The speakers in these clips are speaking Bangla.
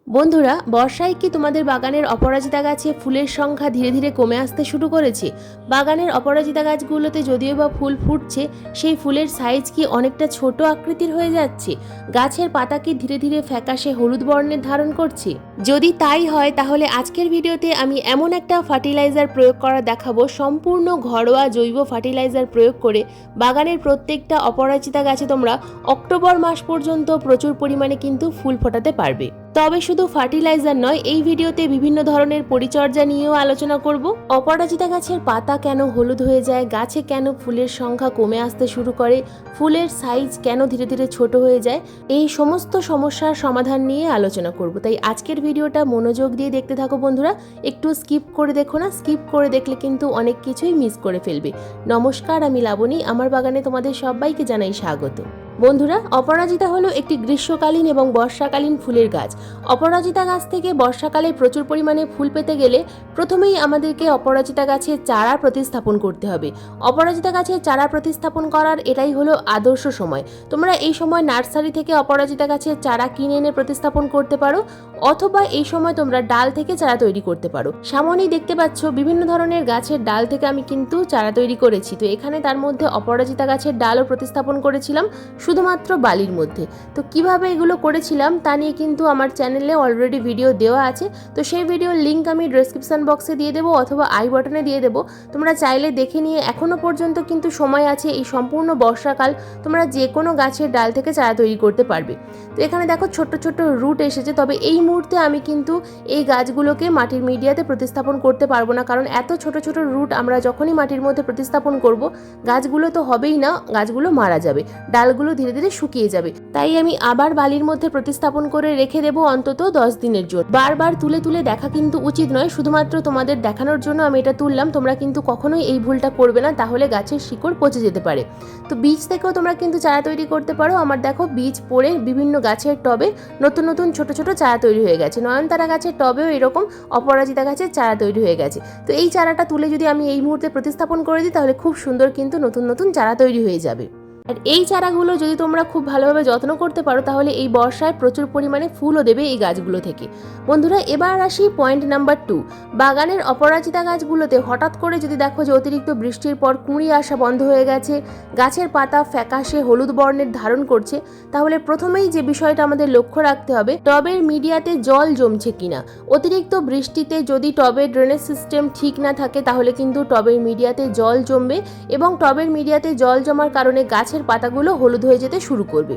বন্ধুরা, বর্ষায় কি তোমাদের বাগানের অপরাজিতা গাছে ফুলের সংখ্যা ধীরে ধীরে কমে আসতে শুরু করেছে? বাগানের অপরাজিতা গাছগুলোতে যদিও বা ফুল ফুটছে, সেই ফুলের সাইজ কি অনেকটা ছোট আকৃতির হয়ে যাচ্ছে? গাছের পাতা কি ধীরে ধীরে ফ্যাকাশে হলুদ বর্ণের ধারণ করছে? যদি তাই হয় তাহলে আজকের ভিডিওতে আমি এমন একটা ফার্টিলাইজার প্রয়োগ করা দেখাবো, সম্পূর্ণ ঘরোয়া জৈব ফার্টিলাইজার প্রয়োগ করে বাগানের প্রত্যেকটা অপরাজিতা গাছে তোমরা অক্টোবর মাস পর্যন্ত প্রচুর পরিমাণে কিন্তু ফুল ফোটাতে পারবে। তবে শুধু ফার্টিলাইজার নয়, এই ভিডিওতে বিভিন্ন ধরনের পরিচর্যা নিয়েও আলোচনা করব। অপরাজিতা গাছের পাতা কেন হলুদ হয়ে যায়, গাছে কেন ফুলের সংখ্যা কমে আসতে শুরু করে, ফুলের সাইজ কেন ধীরে ধীরে ছোট হয়ে যায়, এই সমস্ত সমস্যার সমাধান নিয়ে আলোচনা করব। তাই আজকের ভিডিওটা মনোযোগ দিয়ে দেখতে থাকো বন্ধুরা, একটু স্কিপ করে দেখো না, স্কিপ করে দেখলে কিন্তু অনেক কিছুই মিস করে ফেলবে। নমস্কার, আমি লাবণী, আমার বাগানে তোমাদের সবাইকে জানাই স্বাগত। বন্ধুরা, অপরাজিতা হলো একটি গ্রীষ্মকালীন এবং বর্ষাকালীন ফুলের গাছ। অপরাজিতা গাছ থেকে বর্ষাকালে প্রচুর পরিমাণে ফুল পেতে গেলে প্রথমেই আমাদেরকে অপরাজিতা গাছের চারা প্রতিস্থাপন করতে হবে। অপরাজিতা গাছের চারা প্রতিস্থাপন করার এটাই হলো আদর্শ সময়। তোমরা এই সময় নার্সারি থেকে অপরাজিতা গাছের চারা কিনে এনে প্রতিস্থাপন করতে পারো, অথবা এই সময় তোমরা ডাল থেকে চারা তৈরি করতে পারো। সামনেই দেখতে পাচ্ছ বিভিন্ন ধরনের গাছের ডাল থেকে আমি কিন্তু চারা তৈরি করেছি। তো এখানে তার মধ্যে অপরাজিতা গাছের ডালও প্রতিস্থাপন করেছিলাম, শুধুমাত্র বালির মধ্যে। তো কিভাবে এগুলো করেছিলাম তা নিয়ে কিন্তু আমার চ্যানেলে অলরেডি ভিডিও দেওয়া আছে। তো সেই ভিডিওর লিঙ্ক আমি ডেসক্রিপশন বক্সে দিয়ে দেবো অথবা আই বাটনে দিয়ে দেবো, তোমরা চাইলে দেখে নিয়ে এখনো পর্যন্ত কিন্তু সময় আছে, এই সম্পূর্ণ বর্ষাকাল তোমরা যে কোনো গাছের ডাল থেকে চারা তৈরি করতে পারবে। তো এখানে দেখো ছোট্ট ছোট্ট রুট এসেছে, তবে এই মুহূর্তে আমি কিন্তু এই গাছগুলোকে মাটির মিডিয়াতে প্রতিস্থাপন করতে পারবো না, কারণ এত ছোট ছোট রুট আমরা যখনই মাটির মধ্যে প্রতিস্থাপন করব, গাছগুলো তো হবেই না, গাছগুলো মারা যাবে, ডালগুলো ধীরে ধীরে শুকিয়ে যাবে। তাই আমি আবার বালির মধ্যে প্রতিস্থাপন করে রেখে দেবো অন্তত 10 দিনের জন্য। বারবার তুলে তুলে দেখা কিন্তু উচিত নয়, শুধুমাত্র তোমাদের দেখানোর জন্য আমি এটা তুললাম। তোমরা কিন্তু কখনোই এই ভুলটা করবে না, তাহলে গাছের শিকড় পচে যেতে পারে। তো বীজ থেকেও তোমরা কিন্তু চারা তৈরি করতে পারো। আমার দেখো বীজ পড়ে বিভিন্ন গাছের টবে নতুন নতুন ছোট ছোট চারা তৈরি হয়ে গেছে। নয়নতারা গাছের টবেও এরকম অপরাজিতা গাছের চারা তৈরি হয়ে গেছে। তো এই চারাটা তুলে যদি আমি এই মুহূর্তে প্রতিস্থাপন করে দিই, তাহলে খুব সুন্দর কিন্তু নতুন নতুন চারা তৈরি হয়ে যাবে। আর এই চারাগুলো যদি তোমরা খুব ভালোভাবে যত্ন করতে পারো, তাহলে এই বর্ষায় প্রচুর পরিমাণে ফুলও দেবে এই গাছগুলো থেকে। বন্ধুরা, এবার আসি পয়েন্ট নাম্বার 2। বাগানের অপরাজিতা গাছগুলোতে হঠাৎ করে যদি দেখো যে অতিরিক্ত বৃষ্টির পর কুঁড়ি আসা বন্ধ হয়ে গেছে, গাছের পাতা ফ্যাকাশে হলুদ বর্ণের ধারণ করছে, তাহলে প্রথমেই যে বিষয়টা আমাদের লক্ষ্য রাখতে হবে, টবের মিডিয়াতে জল জমছে কিনা। অতিরিক্ত বৃষ্টিতে যদি টবের ড্রেনেজ সিস্টেম ঠিক না থাকে, তাহলে কিন্তু টবের মিডিয়াতে জল জমবে এবং টবের মিডিয়াতে জল জমার কারণে গাছের পাতাগুলো হলুদ হয়ে যেতে শুরু করবে।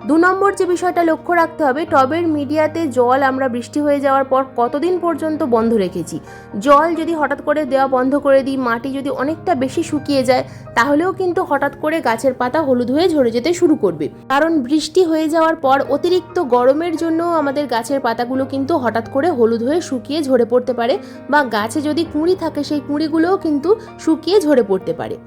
2 নম্বর যে বিষয়টা লক্ষ্য রাখতে হবে, টবের মিডিয়াতে জল আমরা বৃষ্টি হয়ে যাওয়ার পর কতদিন পর্যন্ত বন্ধ রেখেছি। জল যদি হঠাৎ করে দেওয়া বন্ধ করে দিই, মাটি যদি অনেকটা বেশি শুকিয়ে যায়, তাহলেও কিন্তু হঠাৎ করে গাছের পাতা হলুদ হয়ে ঝরে যেতে শুরু করবে। কারণ বৃষ্টি হয়ে যাওয়ার পর অতিরিক্ত গরমের জন্য আমাদের গাছের পাতাগুলো কিন্তু হঠাৎ করে হলুদ হয়ে শুকিয়ে ঝরে পড়তে পারে, বা গাছে যদি কুঁড়ি থাকে সেই কুঁড়িগুলোও কিন্তু শুকিয়ে ঝরে পড়তে পারে।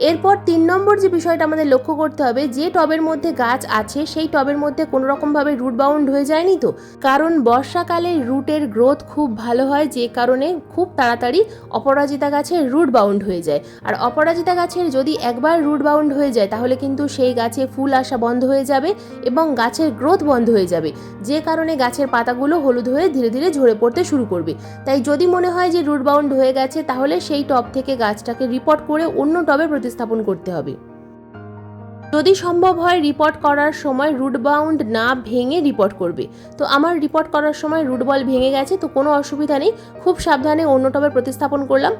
এরপর 3 নম্বর যে বিষয়টা আমাদের লক্ষ্য করতে হবে, যে টবের মধ্যে গাছ আছে সেই টবের মধ্যে কোনো রকমভাবে রুট বাউন্ড হয়ে যায়নি তো। কারণ বর্ষাকালে রুটের গ্রোথ খুব ভালো হয়, যে কারণে খুব তাড়াতাড়ি অপরাজিতা গাছের রুট বাউন্ড হয়ে যায়। আর অপরাজিতা গাছের যদি একবার রুট বাউন্ড হয়ে যায়, তাহলে কিন্তু সেই গাছে ফুল আসা বন্ধ হয়ে যাবে এবং গাছের গ্রোথ বন্ধ হয়ে যাবে, যে কারণে গাছের পাতাগুলো হলুদ হয়ে ধীরে ধীরে ঝরে পড়তে শুরু করবে। তাই যদি মনে হয় যে রুট বাউন্ড হয়ে গেছে, তাহলে সেই টব থেকে গাছটাকে রিপোর্ট করে অন্য টবে প্রতিস্থাপন করতে হবে। যদি সম্ভব হয় রিপোর্ট করার সময় রুট বাউন্ড না ভেঙে রিপোর্ট করবে। তো আমার রিপোর্ট করার সময় রুট বল ভেঙে গেছে, তো কোনো অসুবিধা নেই, খুব সাবধানে অন্য টবে প্রতিস্থাপন করলাম।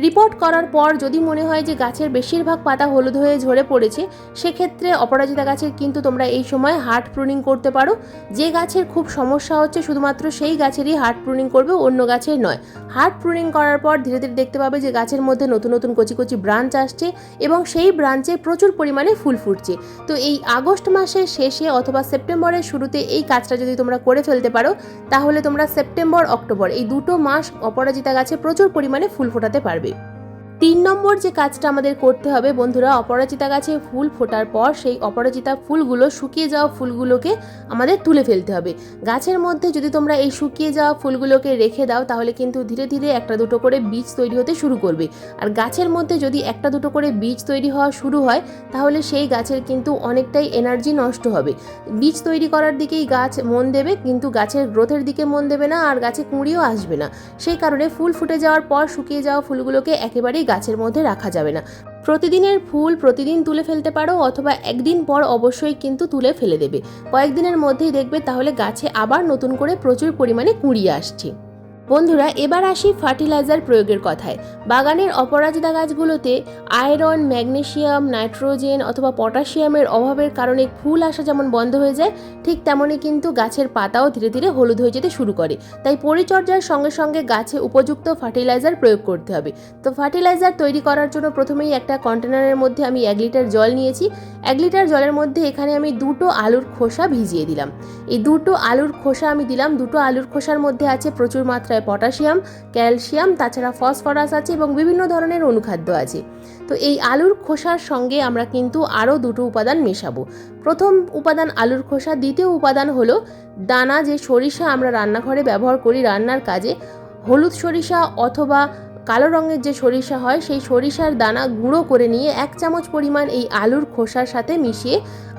রিপোর্ট করার পর যদি মনে হয় যে গাছের বেশিরভাগ পাতা হলুদ হয়ে ঝরে পড়েছে, সেক্ষেত্রে অপরাজিতা গাছের কিন্তু তোমরা এই সময় হার্ড প্রুনিং করতে পারো। যে গাছের খুব সমস্যা হচ্ছে শুধুমাত্র সেই গাছেরই হার্ড প্রুনিং করবে, অন্য গাছের নয়। হার্ড প্রুনিং করার পর ধীরে ধীরে দেখতে পাবে যে গাছের মধ্যে নতুন নতুন কচি কচি ব্রাঞ্চ আসছে এবং সেই ব্রাঞ্চে প্রচুর পরিমাণে ফুল ফুটছে। তো এই আগস্ট মাসের শেষে অথবা সেপ্টেম্বরের শুরুতে এই কাজটা যদি তোমরা করে ফেলতে পারো, তাহলে তোমরা সেপ্টেম্বর অক্টোবর এই 2 মাস অপরাজিতা গাছে প্রচুর পরিমাণে ফুল ফোটাতে পারবে। 3 নম্বর যে কাজটা আমাদের করতে হবে বন্ধুরা, অপরাজিতা গাছে ফুল ফোটার পর সেই অপরাজিতা ফুলগুলো, শুকিয়ে যাওয়া ফুলগুলোকে আমাদের তুলে ফেলতে হবে। গাছের মধ্যে যদি তোমরা এই শুকিয়ে যাওয়া ফুলগুলোকে রেখে দাও তাহলে কিন্তু ধীরে ধীরে একটা দুটো করে বীজ তৈরি হতে শুরু করবে। আর গাছের মধ্যে যদি একটা দুটো করে বীজ তৈরি হওয়া শুরু হয় তাহলে সেই গাছের কিন্তু অনেকটাই এনার্জি নষ্ট হবে। বীজ তৈরি করার দিকেই গাছ মন দেবে, কিন্তু গাছের গ্রোথের দিকে মন দেবে না, আর গাছে কুঁড়িও আসবে না। সেই কারণে ফুল ফুটে যাওয়ার পর শুকিয়ে যাওয়া ফুলগুলোকে একেবারেই গাছের মধ্যে রাখা যাবে না। প্রতিদিনের ফুল প্রতিদিন তুলে ফেলতে পারো, অথবা একদিন পর অবশ্যই কিন্তু তুলে ফেলে দেবে। কয়েকদিনের মধ্যেই দেখবে তাহলে গাছে আবার নতুন করে প্রচুর পরিমাণে কুঁড়ি আসছে। বন্ধুরা, এবার আসি ফার্টিলাইজার প্রয়োগের কথায়। বাগানের অপরাজিতা গাছগুলোতে আয়রন, ম্যাগনেসিয়াম, নাইট্রোজেন অথবা পটাশিয়ামের অভাবের কারণে ফুল আসা যেমন বন্ধ হয়ে যায়, ঠিক তেমনই কিন্তু গাছের পাতাও ধীরে ধীরে হলুদ হয়ে যেতে শুরু করে। তাই পরিচর্যার সঙ্গে সঙ্গে গাছে উপযুক্ত ফার্টিলাইজার প্রয়োগ করতে হবে। তো ফার্টিলাইজার তৈরি করার জন্য প্রথমেই একটা কন্টেনারের মধ্যে আমি 1 লিটার জল নিয়েছি। 1 লিটার জলের মধ্যে এখানে আমি 2টো আলুর খোসা ভিজিয়ে দিলাম। এই 2টো আলুর খোসা আমি দিলাম। 2টো আলুর খোসার মধ্যে আছে প্রচুর মাত্রায় পটাশিয়াম, ক্যালসিয়াম, তাছাড়া ফসফরাস আছে এবং বিভিন্ন ধরনের অনুখাদ্য আছে। তো এই আলুর খোসার সঙ্গে আমরা কিন্তু আরও 2টো উপাদান মেশাবো। প্রথম উপাদান আলুর খোসা, দ্বিতীয় উপাদান হলো দানা, যে সরিষা আমরা রান্নাঘরে ব্যবহার করি রান্নার কাজে। হলুদ সরিষা অথবা কালো রঙের যে সরিষা হয় সেই সরিষার দানা গুঁড়ো করে নিয়ে 1 চামচ পরিমাণ এই আলুর খোসার সাথে মিশিয়ে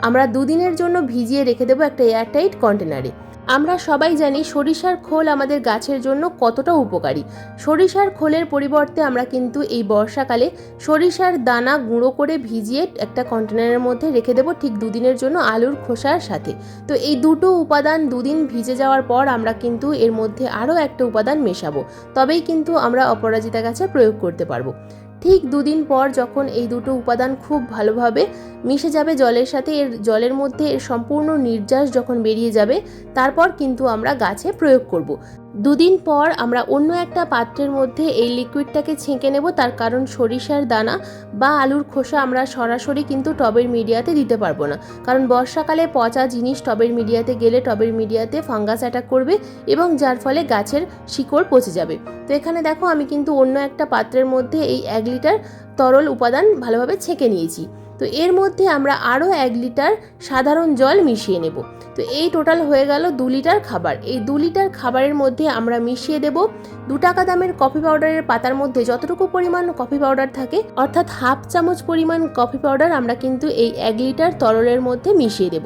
আমরা 2 দিনের জন্য ভিজিয়ে রেখে দেবো একটা এয়ারটাইট কন্টেনারে। আমরা সবাই জানি সরিষার খোল আমাদের গাছের জন্য কতটা উপকারী। সরিষার খোলের পরিবর্তে আমরা কিন্তু এই বর্ষাকালে সরিষার দানা গুঁড়ো করে ভিজিয়ে একটা কন্টেনারের মধ্যে রেখে দেবো ঠিক 2 দিনের জন্য আলুর খোসার সাথে। তো এই 2টো উপাদান 2 দিন ভিজে যাওয়ার পর আমরা কিন্তু এর মধ্যে আরও একটা উপাদান মেশাবো, তবেই কিন্তু আমরা অপরাজিতা গাছে প্রয়োগ করতে পারবো। ঠিক 2 দিন পর যখন এই 2টো উপাদান খুব ভালোভাবে মিশে যাবে জলের সাথে, এর জলের মধ্যে এর সম্পূর্ণ নির্যাস যখন বেরিয়ে যাবে, তারপর কিন্তু আমরা গাছে প্রয়োগ করব। 2 দিন পর আমরা অন্য একটা পাত্রের মধ্যে এই লিকুইডটাকে ছেঁকে নেব, তার কারণ সরিষার দানা বা আলুর খোসা আমরা সরাসরি কিন্তু টবের মিডিয়াতে দিতে পারবো না, কারণ বর্ষাকালে পচা জিনিস টবের মিডিয়াতে গেলে টবের মিডিয়াতে ফাঙ্গাস অ্যাটাক করবে এবং যার ফলে গাছের শিকড় পচে যাবে। তো এখানে দেখো আমি কিন্তু অন্য একটা পাত্রের মধ্যে এই 1 লিটার তরল উপাদান ভালোভাবে ছেঁকে নিয়েছি। তো এর মধ্যে আমরা আরও 1 লিটার সাধারণ জল মিশিয়ে নেব। তো এই টোটাল হয়ে গেল 2 লিটার খাবার। এই 2 লিটার খাবারের মধ্যে আমরা মিশিয়ে দেব 2 টাকা দামের কফি পাউডারের পাতার মধ্যে যতটুকু পরিমাণ কফি পাউডার থাকে, অর্থাৎ 1/2 চামচ পরিমাণ কফি পাউডার আমরা কিন্তু এই 1 লিটার তরলের মধ্যে মিশিয়ে দেব।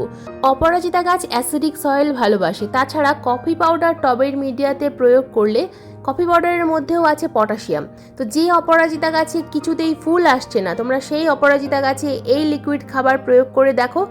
অপরাজিতা গাছ অ্যাসিডিক সয়েল ভালোবাসে, তাছাড়া কফি পাউডার টবের মিডিয়াতে প্রয়োগ করলে কফি পাউডারের মধ্যেও আছে পটাশিয়াম। তো যে অপরাজিতা গাছে কিছুতেই ফুল আসছে না, তোমরা সেই অপরাজিতা গাছে এই লিকুইড খাবার প্রয়োগ করে দেখো,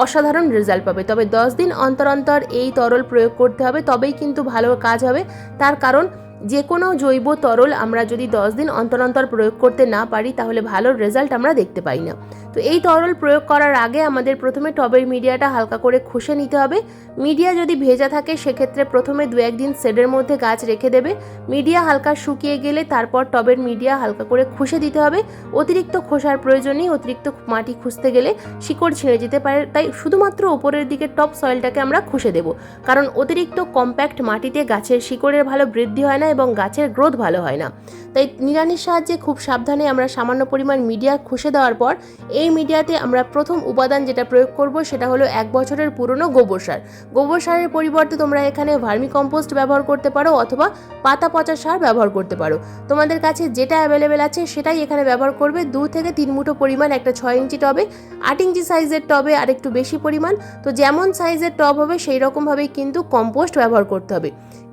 অসাধারণ রেজাল্ট পাবে। তবে 10 দিন অন্তর অন্তর এই তরল প্রয়োগ করতে হবে, তবেই কিন্তু ভালো কাজ হবে। তার কারণ যে কোনো জৈব তরল আমরা যদি 10 দিন অন্তর অন্তর প্রয়োগ করতে না পারি তাহলে ভালো রেজাল্ট আমরা দেখতে পাই না। তো এই তরল প্রয়োগ করার আগে আমাদের প্রথমে টবের মিডিয়াটা হালকা করে ঘষে নিতে হবে। মিডিয়া যদি ভেজা থাকে সেক্ষেত্রে প্রথমে 2-1 দিন শেডের মধ্যে গাছ রেখে দেবে। মিডিয়া হালকা শুকিয়ে গেলে তারপর টবের মিডিয়া হালকা করে ঘষে দিতে হবে। অতিরিক্ত খোসার প্রয়োজন নেই, অতিরিক্ত মাটি খুঁজতে গেলে শিকড় ছিঁড়ে যেতে পারে, তাই শুধুমাত্র উপরের দিকে টপ সয়েলটাকে আমরা ঘষে দেব, কারণ অতিরিক্ত কম্প্যাক্ট মাটিতে গাছের শিকড়ের ভালো বৃদ্ধি হয় না এবং গাছের গ্রোথ ভালো হয় না। তাই নিড়ানির সাহায্যে খুব সাবধানে আমরা সামান্য পরিমাণ মিডিয়া ঘষে দেওয়ার পর এই মিডিয়াতে আমরা প্রথম উপাদান যেটা প্রয়োগ করব সেটা হলো 1 বছরের পুরনো গোবর সার। গোবর সারের পরিবর্তে তোমরা এখানে ভার্মি কম্পোস্ট ব্যবহার করতে পারো অথবা পাতা পচা সার ব্যবহার করতে পারো। তোমাদের কাছে যেটা অ্যাভেলেবেল আছে সেটাই এখানে ব্যবহার করবে। 2 থেকে 3 মুঠো পরিমাণ একটা 6 ইঞ্চি টবে, 8 ইঞ্চি সাইজের টবে আর একটু বেশি পরিমাণ। তো যেমন সাইজের টব হবে সেই রকমভাবেই কিন্তু কম্পোস্ট ব্যবহার করতে হবে।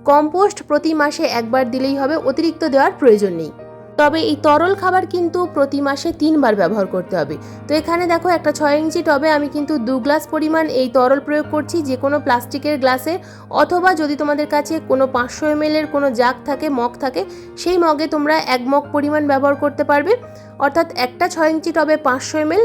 কম্পোস্ট প্রতি মাসে 1 বার দিলেই হবে, অতিরিক্ত দেওয়ার প্রয়োজন নেই। তবে এই তরল খাবার কিন্তু প্রতি মাসে 3 বার ব্যবহার করতে হবে। তো এখানে দেখো একটা 6 ইঞ্চি টবে আমি কিন্তু 2 গ্লাস পরিমাণ এই তরল প্রয়োগ করছি, যে কোনো প্লাস্টিকের গ্লাসে, অথবা যদি তোমাদের কাছে কোনো 500 ml এর কোনো জাগ থাকে, মগ থাকে, সেই মগে তোমরা 1 মগ পরিমাণ ব্যবহার করতে পারবে। অর্থাৎ একটা 6 ইঞ্চি টবে 500 ml,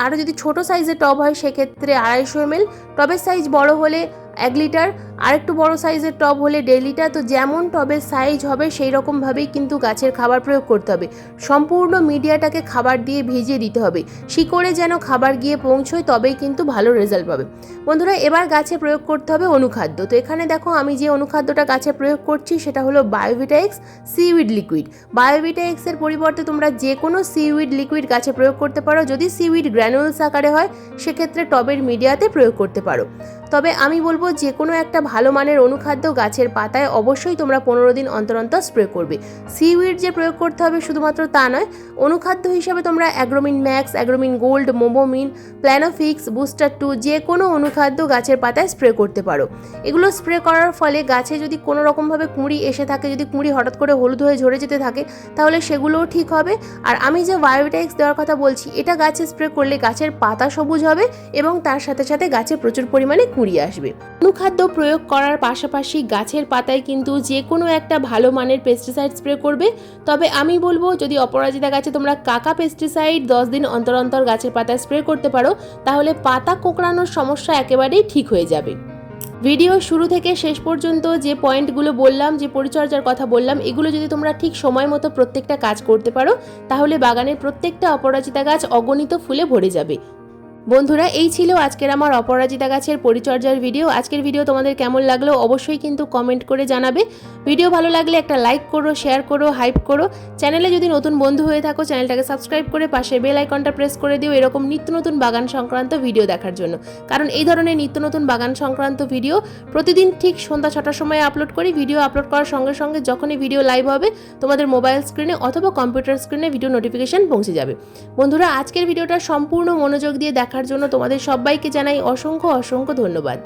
আরও যদি ছোটো সাইজের টব হয় সেক্ষেত্রে 250 ml, টবের সাইজ বড় হলে 1 লিটার, আর একটু বড় সাইজের টব হলে ডেইলিটা, তো যেমন টবের সাইজ হবে সেই রকমভাবেই কিন্তু গাছের খাবার প্রয়োগ করতে হবে। সম্পূর্ণ মিডিয়াটাকে খাবার দিয়ে ভিজিয়ে দিতে হবে, শিকড়ে যেন খাবার গিয়ে পৌঁছয়, তবেই কিন্তু ভালো রেজাল্ট পাবে। বন্ধুরা, এবার গাছে প্রয়োগ করতে হবে অনুখাদ্য। তো এখানে দেখো আমি যে অনুখাদ্যটা গাছে প্রয়োগ করছি সেটা হলো বায়োভিটা এক্স সিউইড লিকুইড। বায়োভিটা এক্সের পরিবর্তে তোমরা যে কোনো সিউইড লিকুইড গাছে প্রয়োগ করতে পারো। যদি সিউইড গ্র্যানুলস আকারে হয় সেক্ষেত্রে টবের মিডিয়াতে প্রয়োগ করতে পারো। তবে আমি বলবো যে কোনো একটা ভালো মানের অনুখাদ্য গাছের পাতায় অবশ্যই তোমরা 15 দিন অন্তর অন্তর স্প্রে করবে। সিউইড যে প্রয়োগ করতে হবে শুধুমাত্র তা নয়, অনুখাদ্য হিসাবে তোমরা অ্যাগ্রোমিন ম্যাক্স, অ্যাগ্রোমিন গোল্ড, মোমোমিন, প্ল্যানোফিক্স, বুস্টার 2 যে কোনো অনুখাদ্য গাছের পাতায় স্প্রে করতে পারো। এগুলো স্প্রে করার ফলে গাছে যদি কোনো রকমভাবে কুঁড়ি এসে থাকে, যদি কুঁড়ি হঠাৎ করে হলুদ হয়ে ঝরে যেতে থাকে, তাহলে সেগুলোও ঠিক হবে। আর আমি যে বায়োভিটা এক্স দেওয়ার কথা বলছি, এটা গাছে স্প্রে করলে গাছের পাতা সবুজ হবে এবং তার সাথে সাথে গাছে প্রচুর পরিমাণে কুঁড়ি আসবে। অনুখাদ্য প্রয়োগ করার পাশাপাশি গাছের পাতায় কিন্তু যে কোনো একটা ভালো মানের পেস্টিসাইড স্প্রে করবে। তবে আমি বলবো যদি অপরাজিতা গাছে তোমরা কাকা পেস্টিসাইড 10 দিন অন্তর অন্তর গাছের পাতায় স্প্রে করতে পারো, তাহলে পাতা কোঁকড়ানোর সমস্যা একেবারেই ঠিক হয়ে যাবে। ভিডিও শুরু থেকে শেষ পর্যন্ত যে পয়েন্টগুলো বললাম, যে পরিচর্যার কথা বললাম, এগুলো যদি তোমরা ঠিক সময় মতো প্রত্যেকটা কাজ করতে পারো, তাহলে বাগানের প্রত্যেকটা অপরাজিতা গাছ অগণিত ফুলে ভরে যাবে। বন্ধুরা, এই ছিল আজকের আমার অপরাজিতা গাছের পরিচর্যার ভিডিও। আজকের ভিডিও তোমাদের কেমন লাগলো অবশ্যই কিন্তু কমেন্ট করে জানাবে। ভিডিও ভালো লাগলে একটা লাইক করো, শেয়ার করো, হাইপ করো। চ্যানেলে যদি নতুন বন্ধু হয়ে থাকো চ্যানেলটাকে সাবস্ক্রাইব করে পাশে বেল আইকনটা প্রেস করে দিও এরকম নিত্য নতুন বাগান সংক্রান্ত ভিডিও দেখার জন্য। কারণ এই ধরনের নিত্য নতুন বাগান সংক্রান্ত ভিডিও প্রতিদিন ঠিক সন্ধ্যা 6টার সময় আপলোড করি। ভিডিও আপলোড করার সঙ্গে সঙ্গে যখনই ভিডিও লাইভ হবে তোমাদের মোবাইল স্ক্রিনে অথবা কম্পিউটার স্ক্রিনে ভিডিও নোটিফিকেশন পৌঁছে যাবে। বন্ধুরা, আজকের ভিডিওটা সম্পূর্ণ মনোযোগ দিয়ে দেখার জন্য তোমাদের সবাইকে জানাই অসংখ্য অসংখ্য ধন্যবাদ।